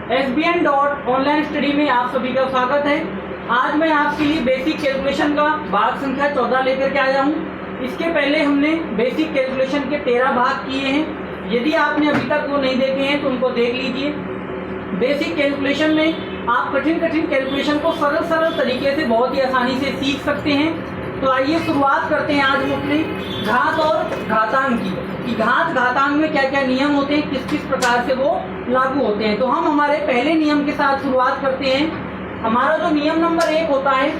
SBN dot online study में आप सभी का स्वागत है। आज मैं आपके लिए बेसिक कैलकुलेशन का भाग संख्या 14 लेकर के आया हूँ। इसके पहले हमने बेसिक कैलकुलेशन के 13 भाग किए हैं। यदि आपने अभी तक वो नहीं देखे हैं तो उनको देख लीजिए। बेसिक कैलकुलेशन में आप कठिन कैलकुलेशन को सरल तरीके से बहुत ही आसानी से सीख सकते हैं। तो आइए शुरुआत करते हैं आज हम अपने घात और घातांक की कि घात घातांक में क्या क्या नियम होते हैं, किस किस प्रकार से वो लागू होते हैं। तो हम हमारे पहले नियम के साथ शुरुआत करते हैं। हमारा जो नियम नंबर 1 होता है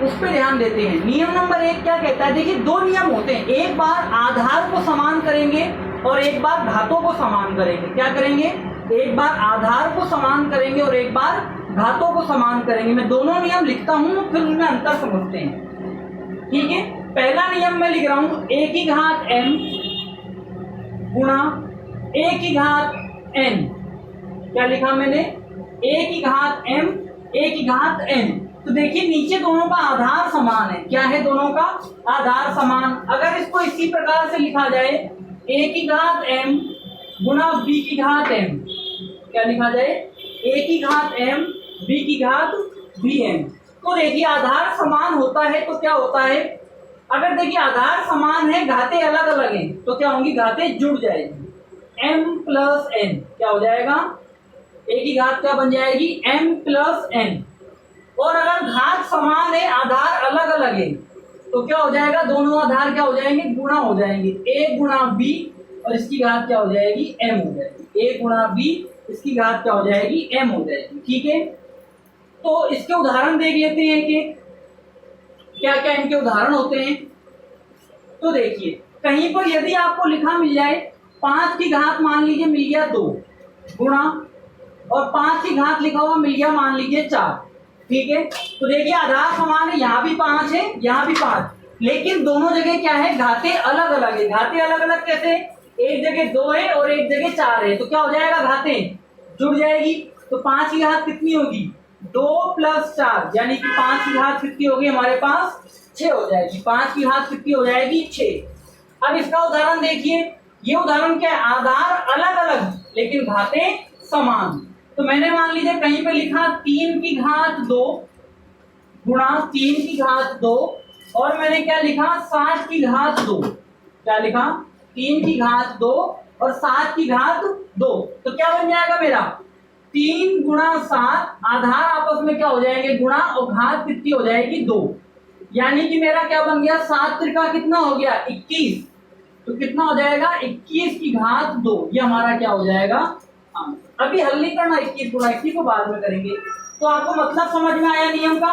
उस पर ध्यान देते हैं। नियम नंबर 1 क्या कहता है? देखिए, दो नियम होते हैं, एक बार आधार को समान करेंगे और एक बार घातों को समान करेंगे। क्या करेंगे? एक बार आधार को समान करेंगे और एक बार घातों को समान करेंगे। मैं दोनों नियम लिखता हूं, फिर उनमें अंतर समझते हैं। ठीक है, पहला नियम मैं लिख रहा हूं a की घात m गुणा a की घात n। क्या लिखा मैंने? a की घात m a की घात n। तो देखिए, नीचे दोनों का आधार समान है। क्या है? दोनों का आधार समान। अगर इसको इसी प्रकार से लिखा जाए a की घात m गुणा b की घात m, क्या लिखा जाए? a की घात m b की घात bm। तो देखिए, आधार समान होता है तो क्या होता है? अगर देखिए आधार समान है, घातें अलग अलग हैं, तो क्या होंगी? घातें जुड़ जाएगी। m प्लस n क्या हो जाएगा? a की घात क्या बन जाएगी? m plus n। और अगर घात समान है, आधार अलग अलग है, तो क्या हो जाएगा? दोनों आधार क्या हो जाएंगे? गुणा हो जाएंगे। a गुणा b और इसकी घात क्या हो जाएगी? m हो जाएगी। a गुणा b, इसकी घात क्या हो जाएगी? m हो जाएगी। ठीक है, तो इसके उदाहरण देख लेते हैं कि क्या क्या इनके उदाहरण होते हैं। तो देखिए, कहीं पर यदि आपको लिखा मिल जाए 5 की घात, मान लीजिए मिल गया 2 गुणा, और 5 की घात लिखा हुआ मिल गया मान लीजिए 4। ठीक है, तो देखिए आधार समान है, यहाँ भी 5 है, यहाँ भी 5, लेकिन दोनों जगह क्या है? घातें अलग अलग है। घातें अलग अलग कैसे? एक जगह 2 है और एक जगह 4 है, तो क्या हो जाएगा? घातें जुड़ जाएगी। तो 5 की घात कितनी होगी? 2 प्लस 4, यानी कि 5 की घात कितनी होगी हमारे पास? 6 हो जाएगी। 5 की घात कितनी हो जाएगी? 6। अब इसका उदाहरण देखिए। ये उदाहरण क्या है? आधार अलग अलग लेकिन घातें समान। तो मैंने मान लीजिए कहीं पे लिखा 3 की घात 2 गुणा 3 की घात 2, और मैंने क्या लिखा? 7 की घात 2। क्या लिखा? 3 की घात 2 और 7 की घात 2। तो क्या बन जाएगा मेरा? 3 गुणा 7, आधार आपस में क्या हो जाएंगे? गुणा, और घात कितनी हो जाएगी? 2। यानी कि मेरा क्या बन गया? 7 त्रिका कितना हो गया? 21। तो कितना हो जाएगा? 21 की घात 2। ये हमारा क्या हो जाएगा? अभी हल नहीं करना, 21 गुणा 21 को बाद में करेंगे। तो आपको मतलब समझ में आया नियम का?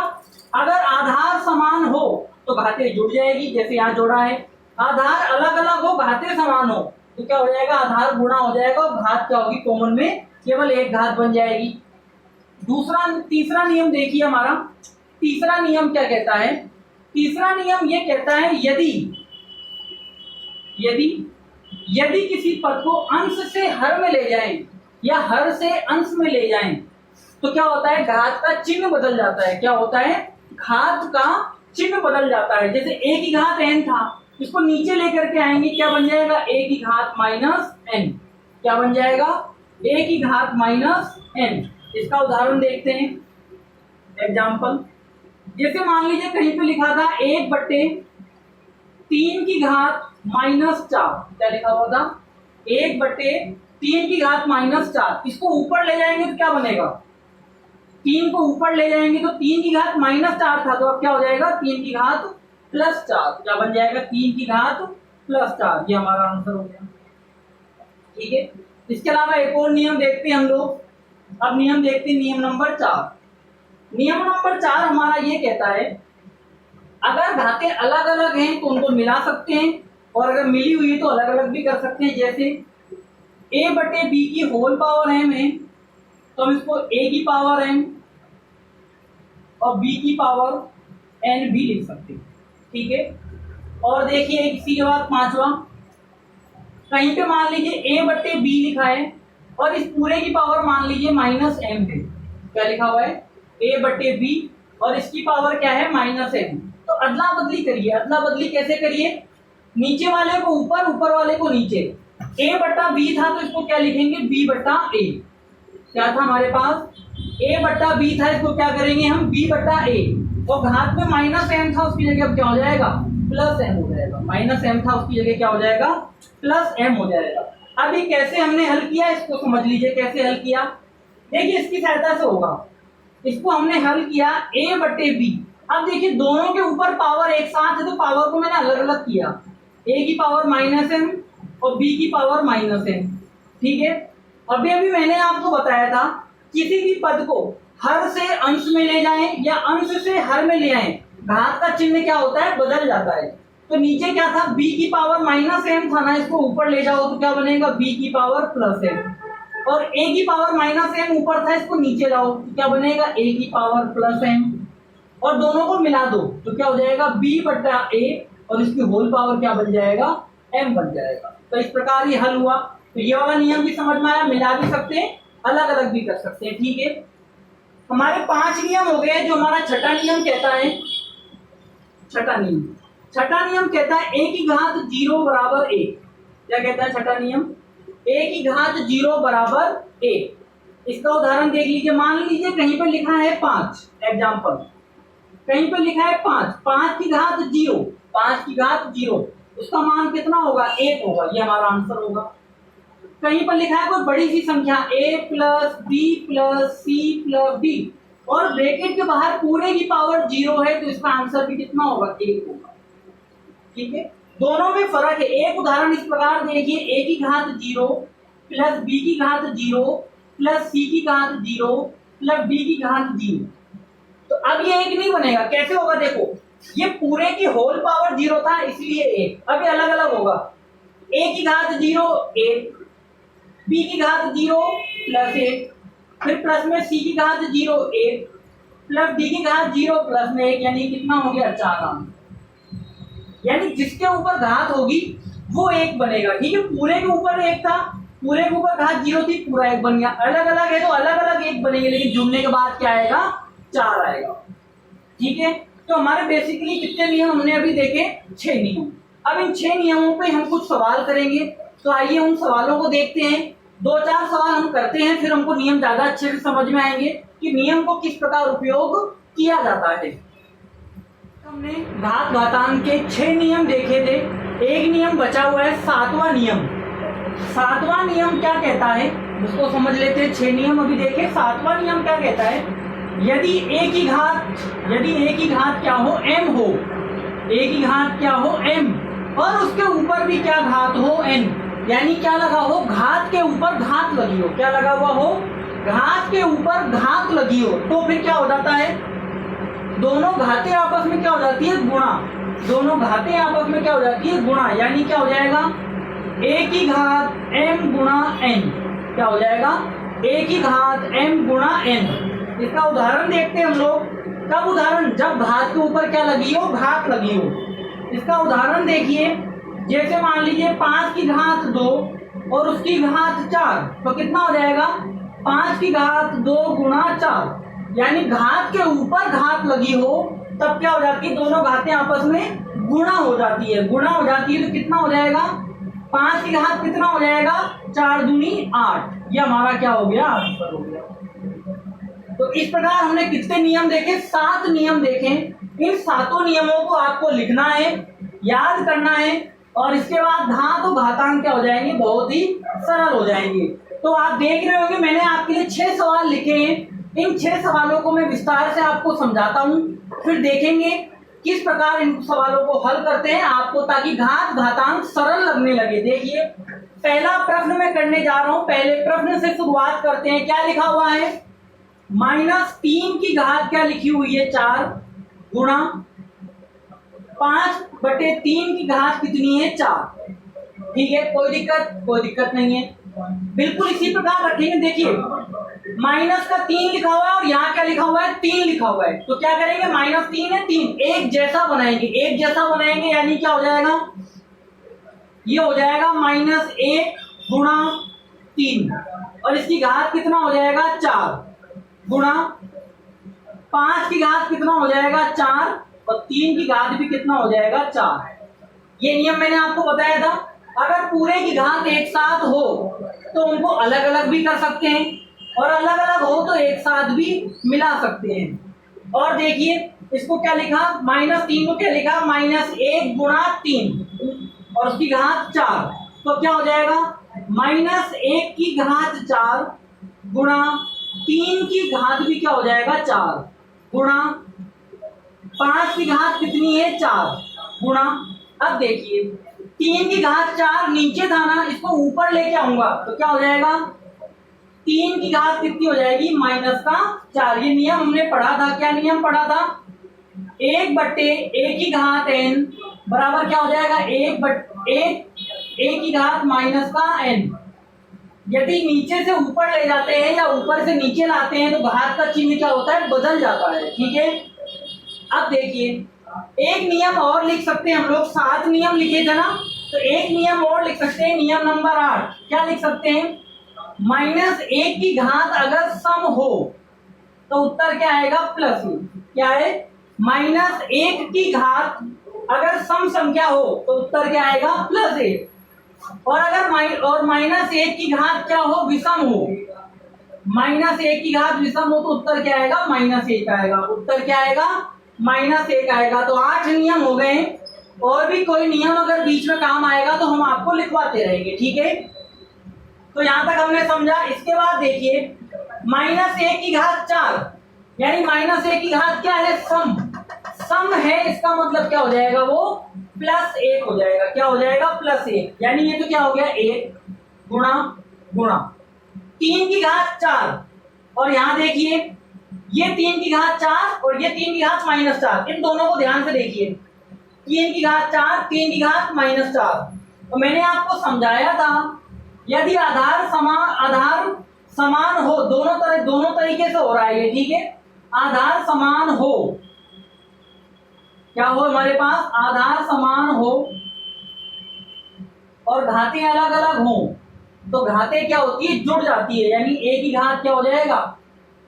अगर आधार समान हो तो घातें जुड़ जाएगी, जैसे यहाँ जोड़ा है। आधार अलग अलग हो, घातें समान हो, तो क्या हो जाएगा? आधार गुणा हो जाएगा और घात क्या होगी? कॉमन में केवल एक घात बन जाएगी। तीसरा नियम देखिए हमारा। तीसरा नियम क्या कहता है? तीसरा नियम ये कहता है, यदि किसी पद को अंश से हर में ले जाएं या हर से अंश में ले जाएं, तो क्या होता है? घात का चिन्ह बदल जाता है। क्या होता है? घात का चिन्ह बदल जाता है। जैसे a की घात n था, इसको नीचे लेकर के आएंगे, क्या बन जाएगा? a की घात माइनस n। क्या बन जाएगा? a की घात माइनस n। इसका उदाहरण देखते हैं, एग्जाम्पल। जैसे मान लीजिए कहीं पे लिखा था 1/3 की घात माइनस 4। क्या लिखा हुआ था? 1/3 की घात माइनस 4। इसको ऊपर ले जाएंगे तो क्या बनेगा? 3 को ऊपर ले जाएंगे तो 3 की घात माइनस 4 था, तो अब क्या हो जाएगा? 3 की घात प्लस 4। क्या बन जाएगा? 3 की घात प्लस 4। ये हमारा आंसर हो गया। ठीक है, इसके अलावा एक और नियम देखते हैं हम लोग। अब नियम देखते हैं, नियम नंबर 4। नियम नंबर 4 हमारा ये कहता है, अगर घातें अलग अलग हैं तो उनको मिला सकते हैं, और अगर मिली हुई है तो अलग अलग भी कर सकते हैं। जैसे a/b की होल पावर m है, तो हम इसको a की पावर m और b की पावर n भी लिख सकते हैं। ठीक है, और देखिए इसी के बाद 5वां, कहीं पे मान लीजिए a/b लिखा है और इस पूरे की पावर मान लीजिए माइनस m है। क्या लिखा हुआ है? a/b और इसकी पावर क्या है? Minus m। तो अदला बदली करिए। अदला बदली कैसे करिए? नीचे वाले को ऊपर, ऊपर वाले को नीचे। a/b था तो इसको क्या लिखेंगे? b/a। क्या था हमारे पास, a बट्टा b था, इसको क्या करेंगे हम, b बट्टा a, और घात में माइनस m था, उसकी जगह अब क्या हो जाएगा, प्लस m हो जाएगा। माइनस m था, उसकी जगह क्या हो जाएगा, प्लस m हो जाएगा। अब ये कैसे हमने हल किया, इसको समझ लीजिए कैसे हल किया। देखिए इसकी सहायता से होगा, इसको हमने हल किया a बट्टे b। अब देखिए दोनों के ऊपर पावर एक साथ है, तो पावर को मैंने अलग अलग किया, a की पावर माइनस m और b की पावर माइनस m, ठीक है। अभी अभी मैंने आपको बताया था, किसी भी पद को हर से अंश में ले जाएं या अंश से हर में ले आएं, घात का चिन्ह क्या होता है, बदल जाता है। तो नीचे क्या था, b की पावर माइनस m था ना, इसको ऊपर ले जाओ तो क्या बनेगा, b की पावर प्लस m, और a की पावर माइनस m ऊपर था, इसको नीचे लाओ तो क्या बनेगा, a की पावर प्लस m, और दोनों को मिला दो तो क्या हो जाएगा, b बट्टा a, और इसकी होल पावर क्या बन जाएगा, m बन जाएगा। तो इस प्रकार ये हल हुआ। तो ये वाला नियम भी समझ में आया, मिला भी सकते हैं, अलग अलग भी कर सकते हैं, ठीक है। हमारे 5 नियम हो गए। जो हमारा छठा नियम कहता है, छठा नियम कहता है a की घात 0 बराबर a। क्या कहता है छठा नियम, a की घात 0 बराबर a। इसका उदाहरण देख लीजिए, मान लीजिए कहीं पर लिखा है 5, एग्जाम्पल कहीं पर लिखा है 5, 5 की घात 0, 5 की घात 0, उसका मान कितना होगा, 1 होगा, ये हमारा आंसर होगा। कहीं पर लिखा है कोई बड़ी सी संख्या a plus b plus c plus d, और ब्रैकेट के बाहर पूरे की पावर 0 है, तो इसका आंसर भी कितना होगा, 1 होगा, ठीक है। दोनों में फर्क है। एक उदाहरण इस प्रकार देखिए, a की घात 0 प्लस b की घात 0 प्लस c की घात 0 प्लस d की घात 0। तो अब ये एक नहीं बनेगा, कैसे होगा, देखो ये पूरे की होल पावर 0 था इसलिए 1, अब ये अलग अलग होगा। a की घात 0 1, b की घात 0 प्लस 1, फिर प्लस में c की घात 0 1 प्लस d की घात 0 प्लस में 1, यानी कितना हो गया, 4 आंसर। यानी जिसके ऊपर घात होगी वो 1 बनेगा, ठीक है। पूरे के ऊपर 1 था, पूरे के ऊपर घात 0 थी, पूरा 1 बन गया। अलग अलग है तो अलग अलग 1 बनेंगे, लेकिन जुड़ने के बाद क्या आएगा, 4 आएगा, ठीक है। तो हमारे बेसिकली कितने नियम हमने अभी देखे, 6 नियम। अब इन 6 नियमों पे हम कुछ सवाल करेंगे, तो आइए उन सवालों को देखते हैं। 2-4 सवाल हम करते हैं, फिर हमको नियम ज्यादा अच्छे से समझ में आएंगे कि नियम को किस प्रकार उपयोग किया जाता है। हमने घात घातांक के 6 नियम देखे थे, एक नियम बचा हुआ है, 7वां नियम। 7वां नियम क्या कहता है उसको समझ लेते हैं। 6 नियम अभी देखे, 7वां नियम क्या कहता है, यदि a की घात क्या हो, m हो, a की घात क्या हो, m, और उसके ऊपर भी क्या घात हो, n, यानी क्या लगा हो, घात के ऊपर घात लगी हो, क्या लगा हुआ हो, घात के ऊपर घात लगी हो, तो फिर क्या हो जाता है, दोनों घातें आपस में क्या हो जाती है, गुणा। दोनों घातें आपस में क्या हो जाती है, गुणा, यानी क्या हो जाएगा, a की घात m गुणा n, क्या हो जाएगा, a की घात m गुणा n। इसका उदाहरण देखते हैं हम लोग। कब उदाहरण, जब घात के ऊपर क्या लगी हो, घात लगी हो। इसका उदाहरण देखिए, जैसे मान लीजिए 5 की घात 2 और उसकी घात 4, तो कितना हो जाएगा, 5 की घात 2 गुणा 4, यानी घात के ऊपर घात लगी हो तब क्या हो जाती है, दोनों घातें आपस में गुणा हो जाती है। गुणा हो जाती है तो कितना हो जाएगा, 5 की घात कितना हो जाएगा, 4 दूनी 8, ये हमारा क्या हो गया, आंसर हो गया। तो इस प्रकार हमने कितने नियम देखे, 7 नियम देखे। इन 7 नियमों को आपको लिखना है, याद करना है, और इसके बाद घात और घातांक क्या हो जाएंगे, बहुत ही सरल हो जाएंगे। तो आप देख रहे होंगे मैंने आपके लिए 6 सवाल लिखे हैं। इन 6 सवालों को मैं विस्तार से आपको समझाता हूं, फिर देखेंगे किस प्रकार इन सवालों को हल करते हैं आपको, ताकि घात घातांक सरल लगने लगे। देखिए पहला प्रश्न मैं करने जा रहा हूं, पहले प्रश्न से शुरुआत करते हैं। क्या लिखा हुआ है, -3 की घात क्या लिखी हुई है, 4 गुणा 5/3 की घात कितनी है, 4। ठीक है, कोई दिक्कत नहीं है, बिल्कुल इसी प्रकार रखेंगे। देखिए माइनस का 3 लिखा हुआ है और यहाँ क्या लिखा हुआ है, 3 लिखा हुआ है, तो क्या करेंगे, -3 है 3 एक जैसा बनाएंगे, यानी क्या हो जाएगा, ये हो जाएगा -1 गुणा 3, और इसकी घात कितना हो जाएगा, 4 गुणा 5 की घात कितना हो जाएगा, 4, और 3 की घात भी कितना हो जाएगा, 4। ये नियम मैंने आपको बताया था। अगर पूरे की घात एक साथ हो तो उनको अलग अलग भी कर सकते हैं, और अलग अलग हो तो एक साथ भी मिला सकते हैं। और देखिए इसको क्या लिखा, -3 को क्या लिखा, -1 गुणा 3 और उसकी घात 4। तो क्या हो जाएगा, -1 की घात 4 गुणा 3 की घात भी क्या हो जाएगा 4 गुणा 5 की घात कितनी है 4 गुणा। अब देखिए 3 की घात 4 नीचे था ना, इसको ऊपर लेके आऊंगा तो क्या हो जाएगा, 3 की घात कितनी हो जाएगी -4। ये नियम हमने पढ़ा था, क्या नियम पढ़ा था, 1/a की घात n बराबर क्या हो जाएगा, 1 की घात -n। यदि नीचे से ऊपर ले जाते हैं या ऊपर से नीचे लाते हैं तो घात का चिन्ह क्या होता है, बदल जाता है। ठीक है, अब देखिए एक नियम और लिख सकते हैं हम लोग, 7 नियम लिखे थे ना, तो एक नियम और लिख सकते हैं, नियम नंबर 8। क्या लिख सकते हैं, -1 की घात अगर सम हो तो उत्तर क्या आएगा +1। क्या है, -1 की घात अगर सम संख्या हो तो उत्तर क्या आएगा +1। और अगर -1 की घात क्या हो, विषम हो, -1 की घात विषम हो तो उत्तर क्या आएगा, -1 आएगा। उत्तर क्या आएगा, -1 आएगा। तो 8 नियम हो गए। और भी कोई नियम अगर बीच में काम आएगा तो हम आपको लिखवाते रहेंगे। ठीक है, तो यहां तक हमने समझा। इसके बाद देखिए -1 की घात 4 यानी -1 की घात क्या है, सम है, इसका मतलब क्या हो जाएगा, वो +1 हो जाएगा। क्या हो जाएगा, +1। यानी ये तो क्या हो गया, 1 गुणा 3 की घात 4 और यहां देखिए ये 3 की घात 4 और ये 3 की घात -4, इन दोनों को ध्यान से देखिए, 3 की घात 4 3 की घात -4। तो मैंने आपको समझाया था यदि आधार समान हो, दोनों तरीके से हो रहा है ये। ठीक है, आधार समान हो, क्या हो हमारे पास, आधार समान हो और घातें अलग अलग हो तो घातें क्या होती है, जुड़ जाती है। यानी a की घात क्या हो जाएगा,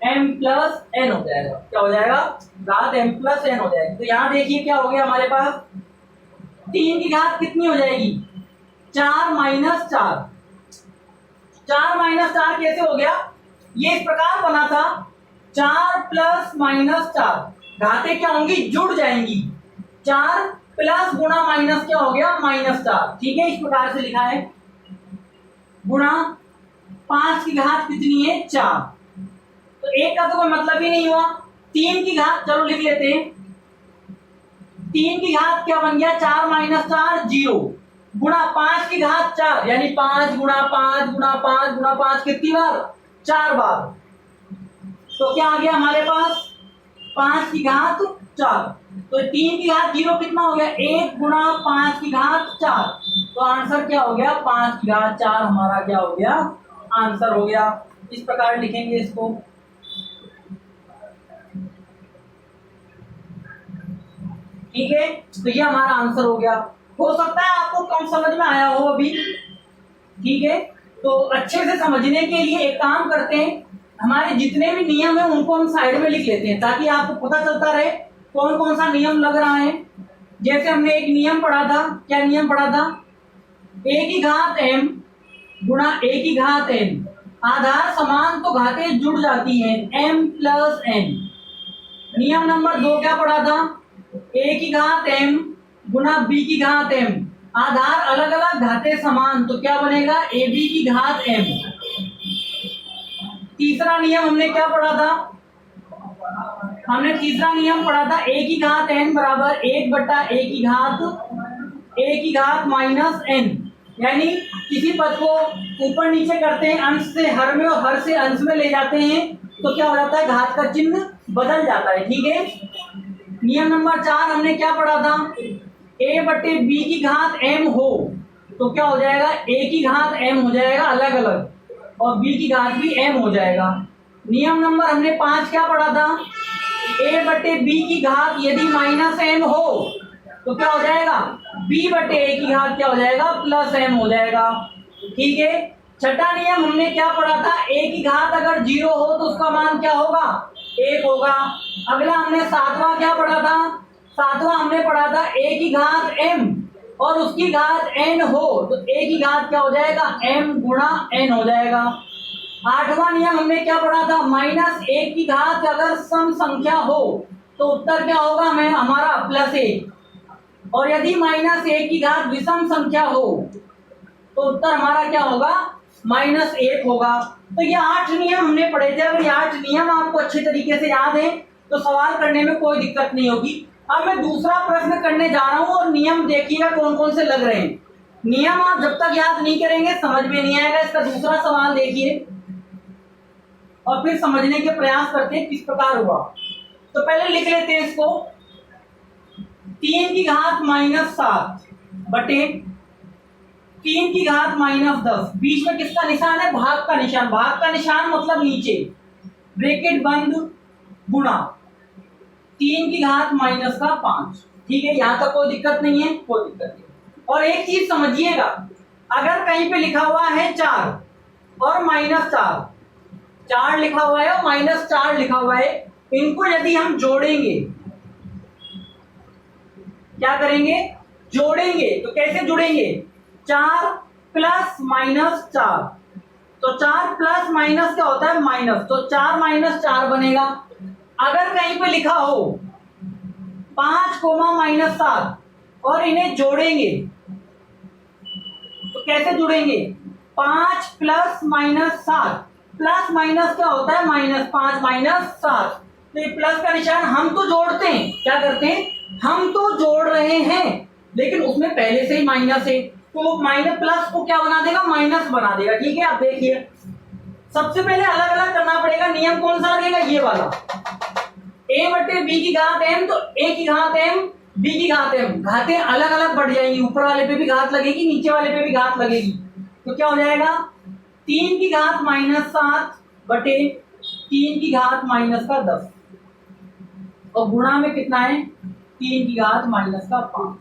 m+n हो जाएगा। क्या हो जाएगा, घात m+n हो जाएगी। तो यहां देखिए क्या हो गया हमारे पास, 3 की घात कितनी हो जाएगी, 4 - 4। 4 - 4 कैसे हो गया, ये इस प्रकार बना था, 4 + -4 घातें क्या होंगी, जुड़ जाएंगी। 4 प्लस गुणा माइनस क्या हो गया, -4। ठीक है, इस प्रकार से लिखा है, गुणा 5 की घात कितनी है 4। तो 1 का तो कोई मतलब ही नहीं हुआ। 3 की घात चलो लिख लेते हैं, 3 की घात क्या बन गया, 4 - 4 0 गुणा 5 की घात 4 यानी 5 गुणा 5 गुणा 5 गुणा 5 कितनी बार, 4 बार। तो क्या आ गया हमारे पास, 5 की घात 4। तो 3 की घात 0 कितना हो गया, 1 गुणा 5 की घात 4। तो आंसर क्या हो गया, 5 की घात 4 हमारा क्या हो गया, आंसर हो गया। इस प्रकार लिखेंगे इसको। ठीक है, तो ये हमारा आंसर हो गया। हो सकता है आपको कम समझ में आया हो अभी। ठीक है, तो अच्छे से समझने के लिए एक काम करते हैं, हमारे जितने भी नियम है उनको हम साइड में लिख लेते हैं ताकि आपको पता चलता रहे कौन कौन सा नियम लग रहा है। जैसे हमने एक नियम पढ़ा था, क्या नियम पढ़ा था, a की घात m गुणा a की घात n, आधार समान तो घातें जुड़ जाती हैं, m+n। नियम नंबर 2 क्या पढ़ा था, a की घात m गुणा b की घात m, आधार अलग अलग घातें समान तो क्या बनेगा, ab की घात m। तीसरा नियम हमने क्या पढ़ा था, हमने तीसरा नियम पढ़ा था, a की घात n बराबर 1/a की घात -n। यानी किसी पद को ऊपर नीचे करते हैं, अंश से हर में और हर से अंश में ले जाते हैं तो क्या हो जाता है, घात का चिन्ह बदल जाता है। ठीक है, नियम नंबर 4 हमने क्या पढ़ा था, a/b की घात m हो तो क्या हो जाएगा, a की घात m हो जाएगा अलग अलग और b की घात भी m हो जाएगा। नियम नंबर हमने 5 क्या पढ़ा था, a/b की घात यदि -m हो तो क्या हो जाएगा, b/a की घात क्या हो जाएगा, +m हो जाएगा। ठीक है, छठा नियम हमने क्या पढ़ा था, a की घात अगर 0 हो तो उसका मान क्या होगा, 1 होगा। अगला हमने 7वां क्या पढ़ा था, 7वां हमने पढ़ा था a की घात m और उसकी घात n हो तो a की घात क्या हो जाएगा, m गुणा n हो जाएगा। आठवां नियम हमने क्या पढ़ा था, -1 की घात अगर सम संख्या हो तो उत्तर क्या होगा हमारा +1, और यदि -1 की घात विषम संख्या हो तो उत्तर हमारा क्या होगा -1 होगा। तो ये 8 नियम हमने पढ़े थे। अगर ये 8 नियम आपको अच्छे तरीके से याद है तो सवाल करने में कोई दिक्कत नहीं होगी। अब मैं दूसरा प्रश्न करने जा रहा हूं और नियम देखिएगा कौन कौन से लग रहे हैं। नियम आप जब तक याद नहीं करेंगे समझ में नहीं आएगा। इसका दूसरा सवाल देखिए और फिर समझने के प्रयास करते हैं किस प्रकार हुआ। तो पहले लिख लेते हैं इसको, 3 की घात -7 बटे 3 की घात -10, बीच में किसका निशान है, भाग का निशान। भाग का निशान मतलब नीचे ब्रैकेट बंद गुणा 3 की घात -5। ठीक है, यहां तक कोई दिक्कत नहीं है, कोई दिक्कत नहीं। और एक चीज समझिएगा, अगर कहीं पे लिखा हुआ है 4 और -4, 4 लिखा हुआ है और -4 लिखा हुआ है, इनको यदि हम जोड़ेंगे, क्या करेंगे, जोड़ेंगे। तो कैसे जोड़ेंगे, 4 + -4, तो 4 + माइनस क्या होता है माइनस, तो 4 - 4 बनेगा। अगर कहीं पे लिखा हो 5, -7 और इन्हें जोड़ेंगे तो कैसे जोड़ेंगे, 5 + -7, प्लस माइनस क्या होता है -5 -7। तो ये प्लस का निशान हम तो जोड़ते हैं, क्या करते हैं, हम तो जोड़ रहे हैं, लेकिन उसमें पहले से ही माइनस है तो माइनस प्लस को क्या बना देगा, माइनस बना देगा। ठीक है, आप देखिए सबसे पहले अलग अलग करना पड़ेगा। नियम कौन सा लगेगा, ये वाला, a बटे b की घात m, तो a की घात m b की घात m, घातें अलग अलग बढ़ जाएंगी, ऊपर वाले पे भी घात लगेगी, नीचे वाले पे भी घात लगेगी। तो क्या हो जाएगा, 3 की घात -7 बटे 3 की घात -10, और गुणा में कितना है, 3 की घात -5।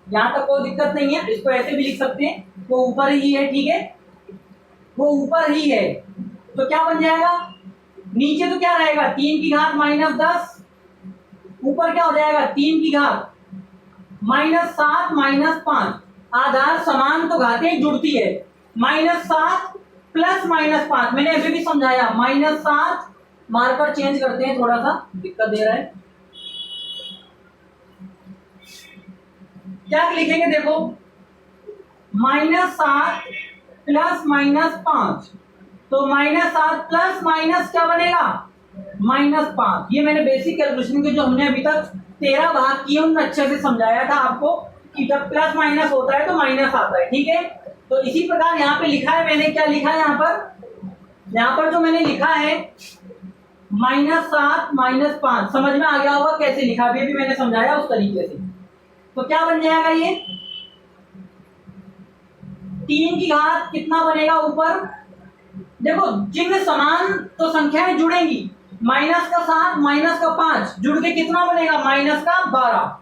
यहां तक कोई दिक्कत नहीं है, इसको ऐसे भी लिख सकते हैं, वो ऊपर ही है। ठीक है, वो ऊपर ही है, तो क्या बन जाएगा, नीचे तो क्या रहेगा, 3 की घात -10, ऊपर क्या हो जाएगा, 3 की घात -7 -5, आधार समान तो घातें जुड़ती है, -7 + -5, मैंने अभी भी समझाया, -7, मार्कर चेंज करते हैं, थोड़ा सा दिक्कत दे रहा है। क्या लिखेंगे, देखो -7 + -5, तो -7 + माइनस क्या बनेगा, -5। ये मैंने बेसिक कैलकुलेशन के जो हमने अभी तक 13 भाग किए उनमें अच्छे से समझाया था आपको कि जब प्लस माइनस होता है तो माइनस आता है। ठीक है, तो इसी प्रकार यहाँ पे लिखा है, मैंने क्या लिखा है यहाँ पर जो मैंने लिखा है -7 -5, समझ में आ गया होगा कैसे लिखा, अभी भी मैंने समझाया उस तरीके से। तो क्या बन जाएगा, ये 3 की घात कितना बनेगा ऊपर, देखो जिन समान तो संख्याएं जुड़ेंगी, -7 -5 जुड़ के कितना बनेगा, -12।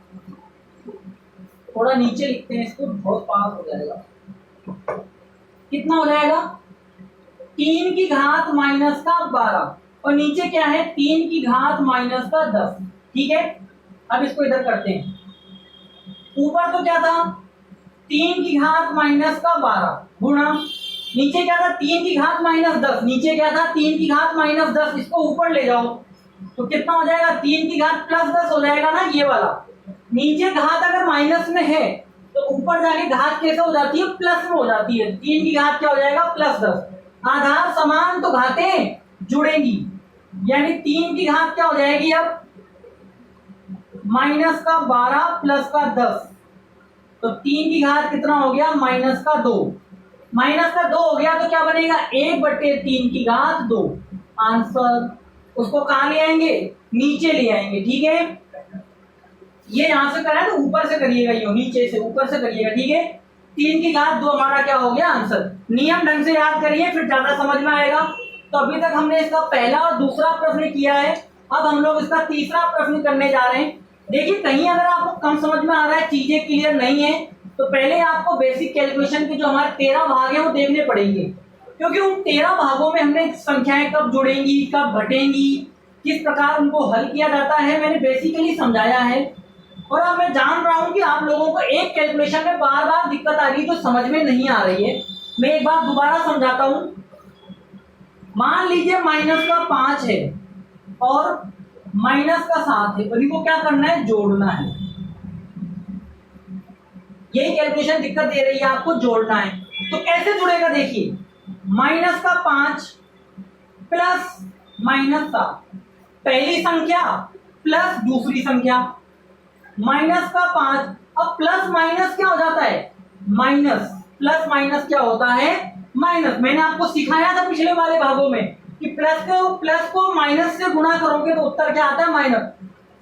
थोड़ा नीचे लिखते हैं इसको, बहुत पास हो जाएगा, कितना हो जाएगा, 3 की घात -12, और नीचे क्या है, 3 की घात -10। ठीक है, अब इसको इधर करते हैं, ऊपर तो क्या था, 3 की घात -12 गुणा, नीचे क्या था, 3 की घात -10, नीचे क्या था, 3 की घात -10, इसको ऊपर ले जाओ तो कितना हो जाएगा, 3 की घात +10 हो जाएगा ना, ये वाला। नीचे घात अगर माइनस में है तो ऊपर जाके घात कैसे हो जाती है, प्लस में हो जाती है। 3 की घात क्या हो जाएगा, +10, आधार समान तो घातें जुड़ेंगी, यानी 3 की घात क्या हो जाएगी अब, -12 + 10, तो 3 की घात कितना हो गया, -2, -2 हो गया तो क्या बनेगा, 1/3 की घात 2। आंसर उसको कहां ले आएंगे, नीचे ले आएंगे। ठीक है, ये यहां से करा तो ऊपर से करिएगा, ये नीचे से ऊपर से करिएगा। ठीक है, 3 की घात 2 हमारा क्या हो गया, आंसर। नियम ढंग से याद करिए, फिर ज्यादा समझ में आएगा। तो अभी तक हमने इसका पहला और दूसरा प्रश्न किया है, अब हम लोग इसका तीसरा प्रश्न करने जा रहे हैं। देखिए, कहीं अगर आपको कम समझ में आ रहा है, चीजें क्लियर नहीं है, तो पहले आपको बेसिक कैलकुलेशन के जो हमारे 13 भाग हैं वो देखने पड़ेंगे, क्योंकि उन 13 भागों में हमने संख्याएं कब जुड़ेंगी, कब घटेंगी, किस प्रकार उनको हल किया जाता है, मैंने बेसिकली समझाया है। और अब मैं जान रहा हूं कि आप लोगों को एक कैलकुलेशन में बार बार दिक्कत आ रही है, तो समझ में नहीं आ रही है। मैं एक बार दोबारा समझाता हूं। मान लीजिए माइनस का 5 है और माइनस का 7 है, और इनको क्या करना है, जोड़ना है। यही कैलकुलेशन दिक्कत दे रही है, आपको जोड़ना है। तो कैसे जुड़ेगा, देखिए माइनस का 5 प्लस माइनस 7, पहली संख्या प्लस दूसरी संख्या, माइनस का 5, अब प्लस माइनस क्या हो जाता है, माइनस, प्लस माइनस क्या होता है, माइनस। मैंने आपको सिखाया था पिछले वाले भागों में कि प्लस को माइनस से गुणा करोगे तो उत्तर क्या आता है, माइनस।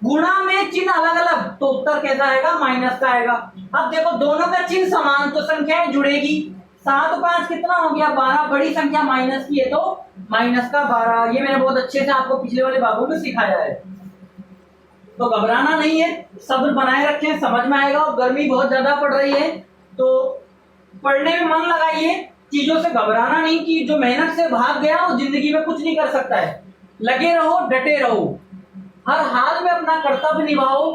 गुणा में चिन्ह अलग अलग तो उत्तर कैसा आएगा, माइनस का आएगा। अब देखो दोनों का चिन्ह समान तो संख्याएं जुड़ेगी। 7 और 5 कितना हो गया, 12, बड़ी संख्या माइनस की है तो माइनस का 12। ये मैंने बहुत अच्छे से आपको पिछले वाले भागों में सिखाया है, तो घबराना नहीं है, सब्र बनाए रखें, समझ में आएगा। और गर्मी बहुत ज्यादा पड़ रही है तो पढ़ने में मन लगाइए, चीजों से घबराना नहीं कि जो मेहनत से भाग गया वो जिंदगी में कुछ नहीं कर सकता है। लगे रहो, डटे रहो, हर हाल में अपना कर्तव्य निभाओ,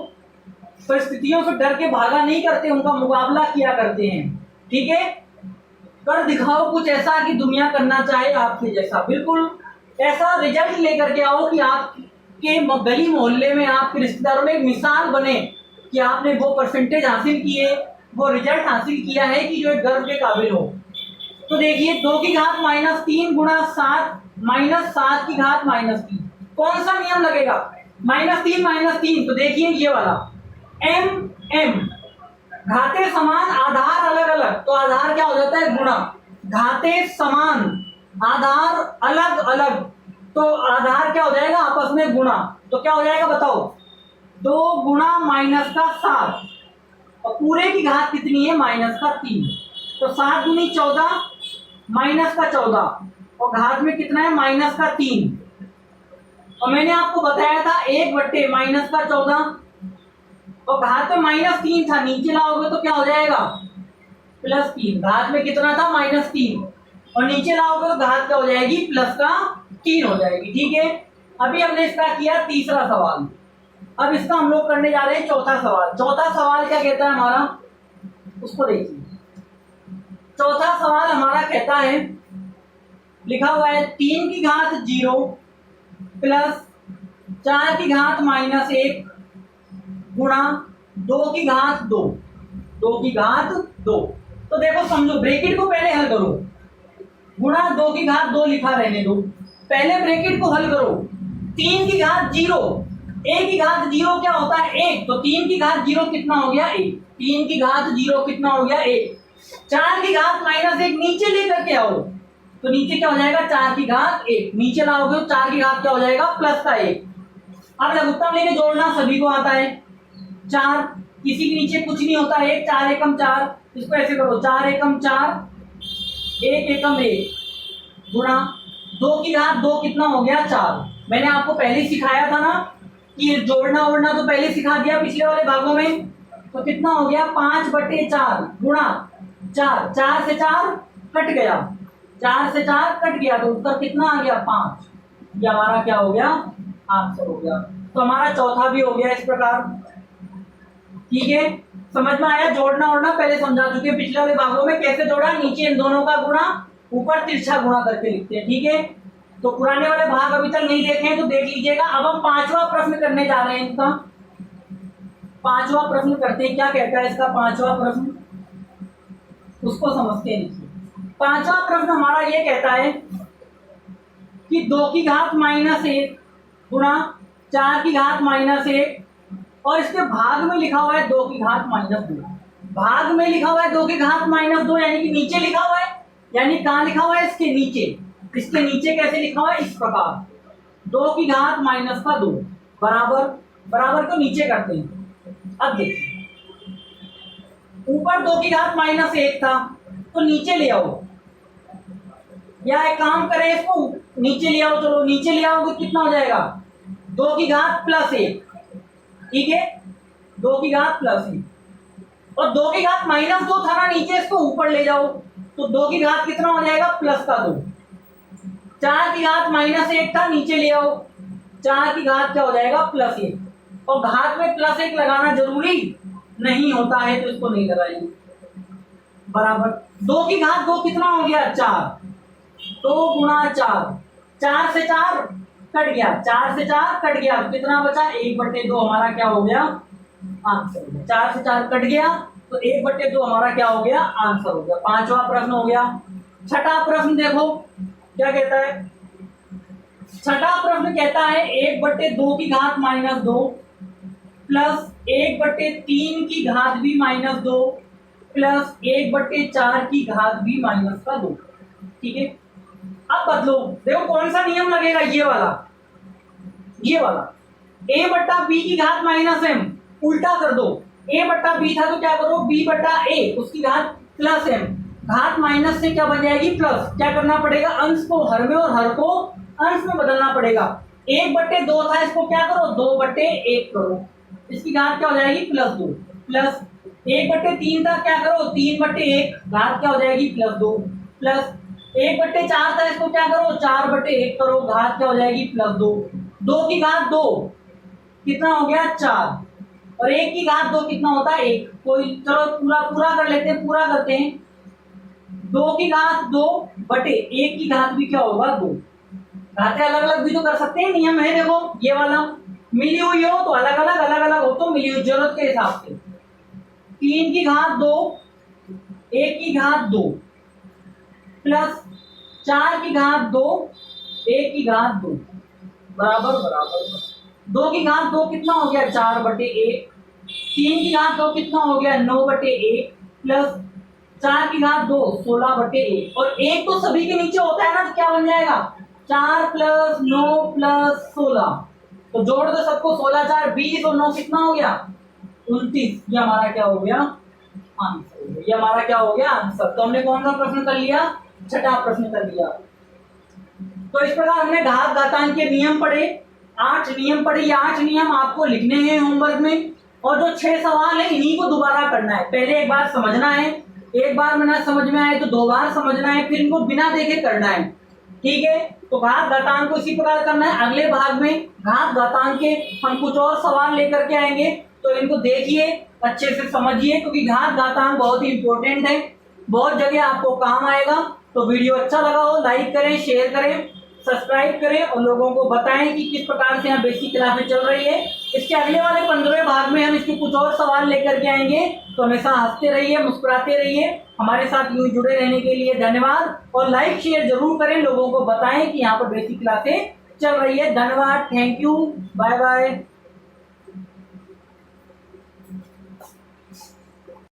परिस्थितियों से डर के भागा नहीं करते, उनका मुकाबला किया करते हैं। ठीक है, कर दिखाओ कुछ ऐसा कि दुनिया करना चाहे आपके जैसा। बिल्कुल ऐसा रिजल्ट लेकर के आओ कि आपके गली मोहल्ले में, आपके रिश्तेदारों में एक मिसाल बने कि आपने वो परसेंटेज हासिल किए, वो रिजल्ट हासिल किया है कि जो एक गर्व के काबिल हो। तो देखिए 2 की घात -3 गुणा 7 माइनस 7 की घात -3, कौन सा नियम लगेगा, -3 तो देखिए ये वाला m घाते समान आधार अलग अलग, तो आधार क्या हो जाता है, गुणा। घाते समान आधार अलग अलग, तो आधार क्या हो जाएगा, आपस में गुणा। तो क्या हो जाएगा बताओ, 2 गुणा -7 और पूरे की घात कितनी है, -3, तो 7 दूनी 14 -14 और घात में कितना है, -3। और मैंने आपको बताया था 1/14 और घात में -3 था, नीचे लाओगे तो क्या हो जाएगा, +3। घात में कितना था, -3 और नीचे लाओगे तो घात क्या हो जाएगी, +3 हो जाएगी। ठीक है, अभी हमने इसका किया तीसरा सवाल। अब इसका हम लोग करने जा रहे हैं चौथा सवाल। चौथा सवाल क्या कहता है हमारा, उसको देखिए। चौथा सवाल हमारा कहता है, लिखा हुआ है 3 की घात 0 प्लस 4 की घात -1 गुणा 2 की घात 2, 2 की घात 2। तो देखो समझो, ब्रैकेट को पहले हल करो, गुणा 2 की घात 2 लिखा रहने दो, पहले ब्रैकेट को हल करो। 3 की घात 0, 1 की घात 0 क्या होता है, 1, तो 3 की घात 0 कितना हो गया, 1। 3 की घात 0 कितना हो गया, 1। 4 की घात -1 नीचे लेकर के आओ, तो नीचे क्या हो जाएगा, 4 की घात 1, नीचे लाओगे तो 4 की घात क्या हो जाएगा, +1। अब लघुत्तम लेके जोड़ना सभी को आता है, 4 किसी के नीचे कुछ नहीं होता है, 4 एकम 4, इसको ऐसे करो, 4 एकम 4, 1 एकम 1 गुणा 2 की घात 2 कितना हो गया, 4। मैंने आपको पहले ही सिखाया था ना कि जोड़ना उड़ना तो पहले सिखा दिया पिछले वाले भागों में। तो कितना हो गया, 5/4 गुणा 4, 4 से 4 कट गया, 4 से 4 कट गया, तो उत्तर कितना आ गया, 5। ये हमारा क्या हो गया, आंसर हो गया। तो हमारा चौथा भी हो गया इस प्रकार। ठीक है, समझ में आया, जोड़ना उड़ना पहले समझा चुके पिछले वाले भागों में, कैसे जोड़ा, नीचे इन दोनों का गुणा, ऊपर तिरछा गुणा करके लिखते हैं। ठीक है, तो पुराने वाले भाग अभी तक नहीं देखे हैं तो देख लीजिएगा। अब हम 5वां प्रश्न करने जा रहे हैं। इसका 5वां प्रश्न करते हैं, क्या कहता है इसका 5वां प्रश्न, उसको समझते हैं। 5वां प्रश्न हमारा ये कहता है कि 2 की घात -1 गुणा 4 की घात -1 और इसके भाग में लिखा हुआ है 2 की घात -2। भाग में लिखा हुआ है 2 की घात -2, यानी कि नीचे लिखा हुआ है, यानी कहाँ लिखा हुआ है, इसके नीचे। इसके नीचे कैसे लिखा हुआ है, इस प्रकार, 2 की घात -2 बराबर, बराबर को नीचे करते हैं। अब देखिए, ऊपर 2 की घात -1 था तो नीचे ले आओ, या एक काम करें, इसको नीचे ले आओ, चलो नीचे ले आओ तो कितना हो जाएगा, 2 की घात +1। ठीक है, 2 की घात +1 और 2 की घात -2 था ना नीचे, इसको ऊपर ले जाओ तो 2 की घात कितना हो जाएगा, +2। 4 की घात -1 था, नीचे ले आओ, 4 की घात क्या हो जाएगा, +1। और घात में +1 लगाना जरूरी नहीं होता है तो इसको नहीं लगाएंगे, बराबर 2 की घात 2 कितना हो गया, 4, 2 गुणा 4 4 से 4 कट गया, 4 से 4 कट गया, कितना बचा 1/2 हमारा क्या हो गया आंसर हो गया। 4 से 4 कट गया तो 1/2 हमारा क्या हो गया आंसर हो गया। 5वां प्रश्न हो गया। छठा प्रश्न देखो क्या कहता है। छठा प्रश्न कहता है 1/2 की घात -2 प्लस 1/3 की घात भी -2 प्लस 1/4 की घात भी -2। ठीक है, अब बदलो, देखो कौन सा नियम लगेगा, ये वाला a/b की घात -m उल्टा कर दो। a/b था तो क्या करो b/a उसकी घात प्लस m, घात माइनस से क्या बन जाएगी प्लस। क्या करना पड़ेगा, अंश को हर में और हर को अंश में बदलना पड़ेगा। 1/2 था, इसको क्या करो 2/1 करो, इसकी घात क्या हो जाएगी +2 प्लस 1/3 था, क्या करो 3/1 घात क्या हो जाएगी +2 प्लस 1/4 था, इसको क्या करो 4/1 करो, घात क्या हो जाएगी +2। 2 की घात 2 कितना हो गया 4 और 1 की घात 2 कितना होता है 1। कोई चलो पूरा कर लेते हैं, पूरा करते हैं। 2 की घात 2/1 की घात भी क्या होगा 2। घातें अलग अलग भी तो कर सकते हैं, नियम है देखो ये वाला। मिली हुई हो तो अलग अलग हो तो मिली हुई जरूरत के हिसाब से। 3 की घात 2 1 की घात 2 प्लस 4 की घात 2 1 की घात 2 बराबर 2 की घात 2 कितना हो गया 4/1, 3 की घात 2 कितना हो गया 9/1 प्लस 4 की घात 2 16/1 और 1 तो सभी के नीचे होता है ना, तो क्या बन जाएगा 4 + 9 + 16, तो जोड़ दो सबको 16 4 20 और 9 कितना हो गया 29। ये हमारा क्या हो गया आंसर हो गया। ये हमारा क्या हो गया आंसर। तो हमने कौन सा प्रश्न कर लिया, छठा प्रश्न कर लिया। तो इस प्रकार हमने घात घातांक के नियम पढ़े, 8 नियम पढ़े। ये 8 नियम आपको लिखने हैं होमवर्क में, और जो 6 सवाल है इन्हीं को दोबारा करना है। पहले एक बार समझना है, एक बार में ना समझ में आए तो 2 बार समझना है, फिर इनको बिना देखे करना है। ठीक है, तो घात घातांक को इसी प्रकार करना है। अगले भाग में घात घातांक के हम कुछ और सवाल लेकर के आएंगे, तो इनको देखिए अच्छे से समझिए, क्योंकि घात घातांक बहुत ही इंपॉर्टेंट है, बहुत जगह आपको काम आएगा। तो वीडियो अच्छा लगा हो लाइक करें, शेयर करें, सब्सक्राइब करें और लोगों को बताएं कि किस प्रकार से यहाँ बेसिक क्लासें चल रही है। इसके अगले वाले 15वें भाग में हम इसके कुछ और सवाल लेकर के आएंगे। तो हमेशा हंसते रहिए, मुस्कुराते रहिए। हमारे साथ यूं जुड़े रहने के लिए धन्यवाद, और लाइक शेयर जरूर करें, लोगों को बताएं कि यहाँ पर बेसिक क्लासें चल रही है। धन्यवाद, थैंक यू, बाय बाय।